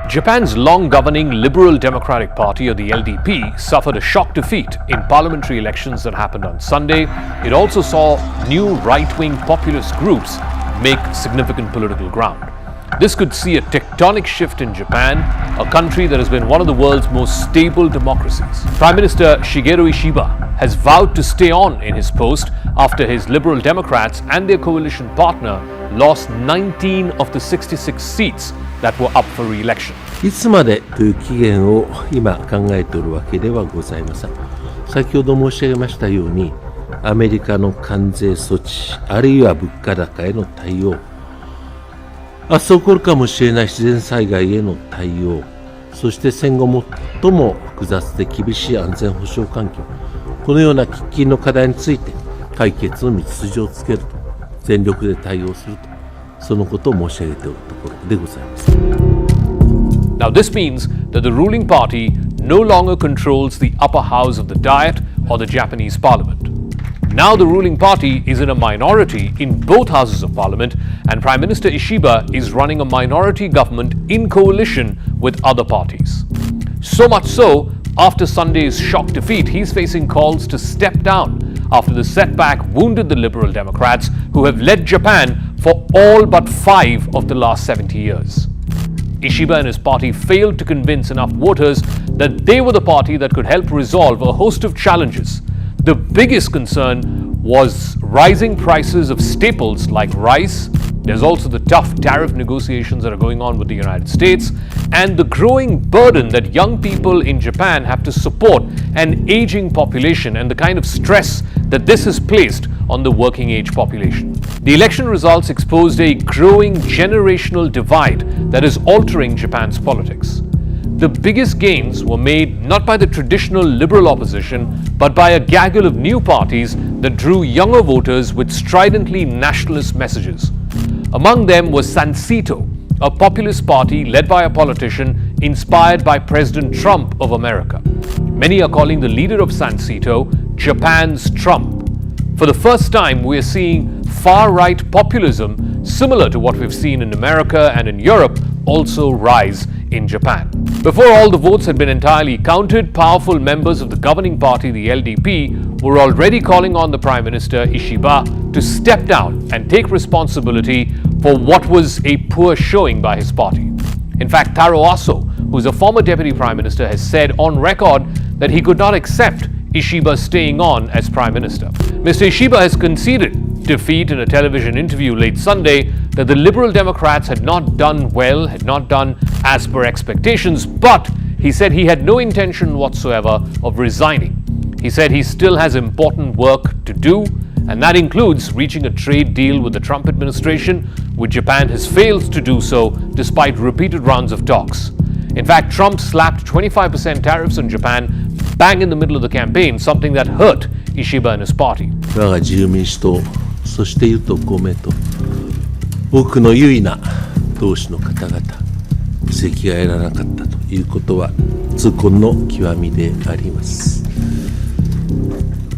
Japan's long-governing Liberal Democratic Party, or the LDP, suffered a shock defeat in parliamentary elections that happened on Sunday. It also saw new right-wing populist groups make significant political ground. This could see a tectonic shift in Japan, a country that has been one of the world's most stable democracies. Prime Minister Shigeru Ishiba has vowed to stay on in his post after his Liberal Democrats and their coalition partner lost 19 of the 66 seats that were up for re-election. いつまでという期限を今考えておるわけではございません。先ほど申し上げましたように、アメリカの関税措置、あるいは物価高への対応、明日起こるかもしれない自然災害への対応、そして戦後最も複雑で厳しい安全保障環境、このような喫緊の課題について解決の道筋をつけると、全力で対応すると、そのことを申し上げておるところでございます。Now this means that the ruling party no longer controls the upper house of the Diet or the Japanese parliament. Now the ruling party is in a minority in both houses of parliament, and Prime Minister Ishiba is running a minority government in coalition with other parties. So much so, after Sunday's shock defeat, he's facing calls to step down after the setback wounded the Liberal Democrats, who have led Japan for all but 5 of the last 70 years. Ishiba and his party failed to convince enough voters that they were the party that could help resolve a host of challenges. The biggest concern was rising prices of staples like rice. There's also the tough tariff negotiations that are going on with the United States, and the growing burden that young people in Japan have to support an aging population and the kind of stress that this has placed on the working age population. The election results exposed a growing generational divide that is altering Japan's politics. The biggest gains were made not by the traditional liberal opposition, but by a gaggle of new parties that drew younger voters with stridently nationalist messages. Among them was Sanseito, a populist party led by a politician inspired by President Trump of America. Many are calling the leader of Sanseito Japan's Trump. For the first time, we are seeing far-right populism, similar to what we've seen in America and in Europe, also rise in Japan. Before all the votes had been entirely counted, powerful members of the governing party, the LDP, were already calling on the Prime Minister Ishiba to step down and take responsibility for what was a poor showing by his party. In fact, Taro Aso, who is a former Deputy Prime Minister, has said on record that he could not accept Ishiba staying on as Prime Minister. Mr. Ishiba has conceded defeat in a television interview late Sunday that the Liberal Democrats had not done well, had not done as per expectations, but he said he had no intention whatsoever of resigning. He said he still has important work to do, and that includes reaching a trade deal with the Trump administration, which Japan has failed to do so despite repeated rounds of talks. In fact, Trump slapped 25% tariffs on Japan bang in the middle of the campaign, something that hurt Ishiba and his party. 我が自由民主党、そして与党公明党、多くの優位な同志の方々、議席が得られなかったということは痛恨の極みであります。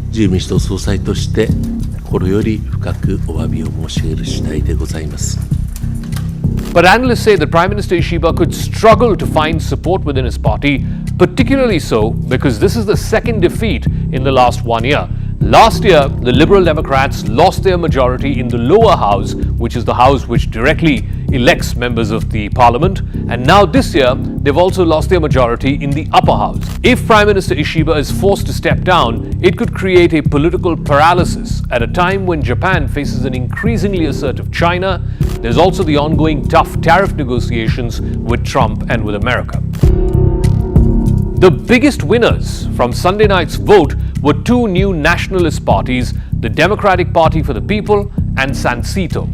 自由民主党総裁として心より深くお詫びを申し上げる次第でございます。But analysts say that Prime Minister Ishiba could struggle to find support within his party, particularly so because this is the second defeat in the last 1 year. Last year, the Liberal Democrats lost their majority in the lower house, which is the house which directly elects members of the parliament. And now this year, they've also lost their majority in the upper house. If Prime Minister Ishiba is forced to step down, it could create a political paralysis at a time when Japan faces an increasingly assertive China. There's also the ongoing tough tariff negotiations with Trump and with America. The biggest winners from Sunday night's vote were 2 new nationalist parties, the Democratic Party for the People and Sanseito.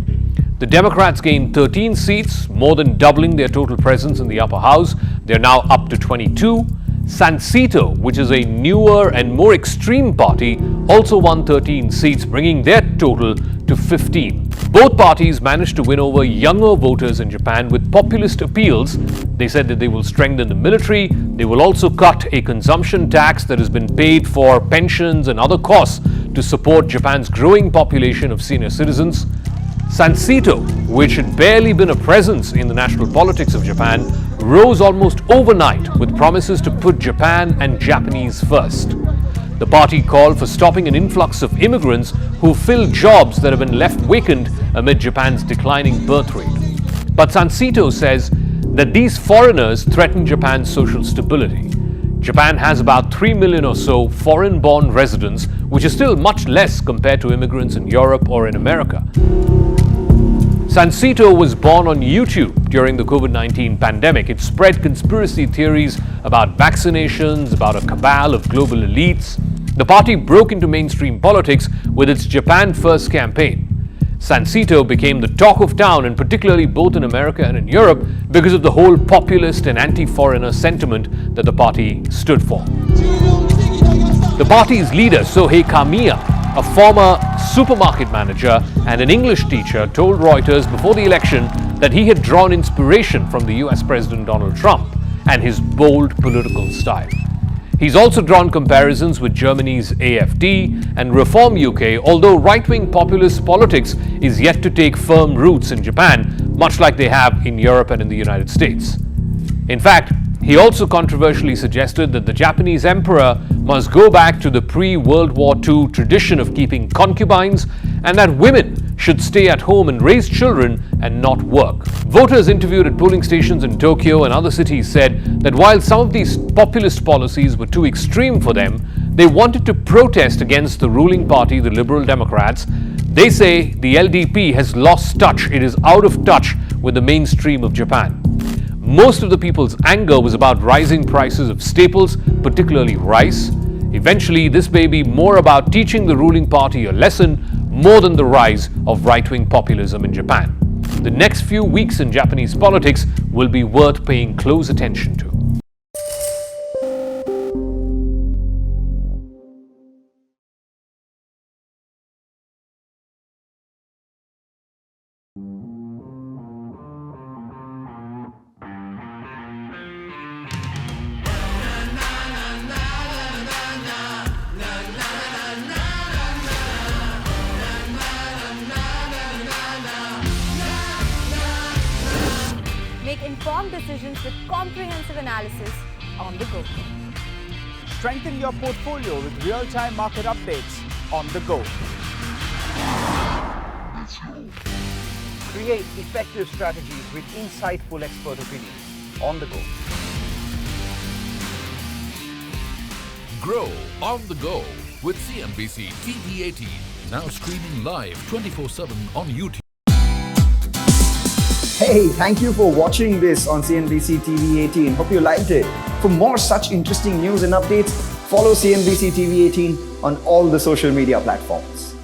The Democrats gained 13 seats, more than doubling their total presence in the upper house. They're now up to 22. Sanseito, which is a newer and more extreme party, also won 13 seats, bringing their total to 15. Both parties managed to win over younger voters in Japan with populist appeals. They said that they will strengthen the military. They will also cut a consumption tax that has been paid for pensions and other costs to support Japan's growing population of senior citizens. Sanseito, which had barely been a presence in the national politics of Japan, rose almost overnight with promises to put Japan and Japanese first. The party called for stopping an influx of immigrants who fill jobs that have been left vacant amid Japan's declining birth rate. But Sanseito says that these foreigners threaten Japan's social stability. Japan has about 3 million or so foreign-born residents, which is still much less compared to immigrants in Europe or in America. Sanseito was born on YouTube during the COVID-19 pandemic. It spread conspiracy theories about vaccinations, about a cabal of global elites. The party broke into mainstream politics with its Japan First campaign. Sanseito became the talk of town, and particularly both in America and in Europe, because of the whole populist and anti-foreigner sentiment that the party stood for. The party's leader, Sohei Kamiya, a former supermarket manager and an English teacher, told Reuters before the election that he had drawn inspiration from the US President Donald Trump and his bold political style. He's also drawn comparisons with Germany's AfD and Reform UK, although right-wing populist politics is yet to take firm roots in Japan, much like they have in Europe and in the United States. In fact, he also controversially suggested that the Japanese emperor must go back to the pre-World War II tradition of keeping concubines, and that women should stay at home and raise children and not work. Voters interviewed at polling stations in Tokyo and other cities said that while some of these populist policies were too extreme for them, they wanted to protest against the ruling party, the Liberal Democrats. They say the LDP has lost touch. It is out of touch with the mainstream of Japan. Most of the people's anger was about rising prices of staples, particularly rice. Eventually, this may be more about teaching the ruling party a lesson more than the rise of right-wing populism in Japan. The next few weeks in Japanese politics will be worth paying close attention to. Make informed decisions with comprehensive analysis on the go. Strengthen your portfolio with real-time market updates on the go. Create effective strategies with insightful expert opinions on the go. Grow on the go with CNBC TV18, now streaming live 24/7 on YouTube. Hey, thank you for watching this on CNBC TV18. Hope you liked it. For more such interesting news and updates, follow CNBC TV18 on all the social media platforms.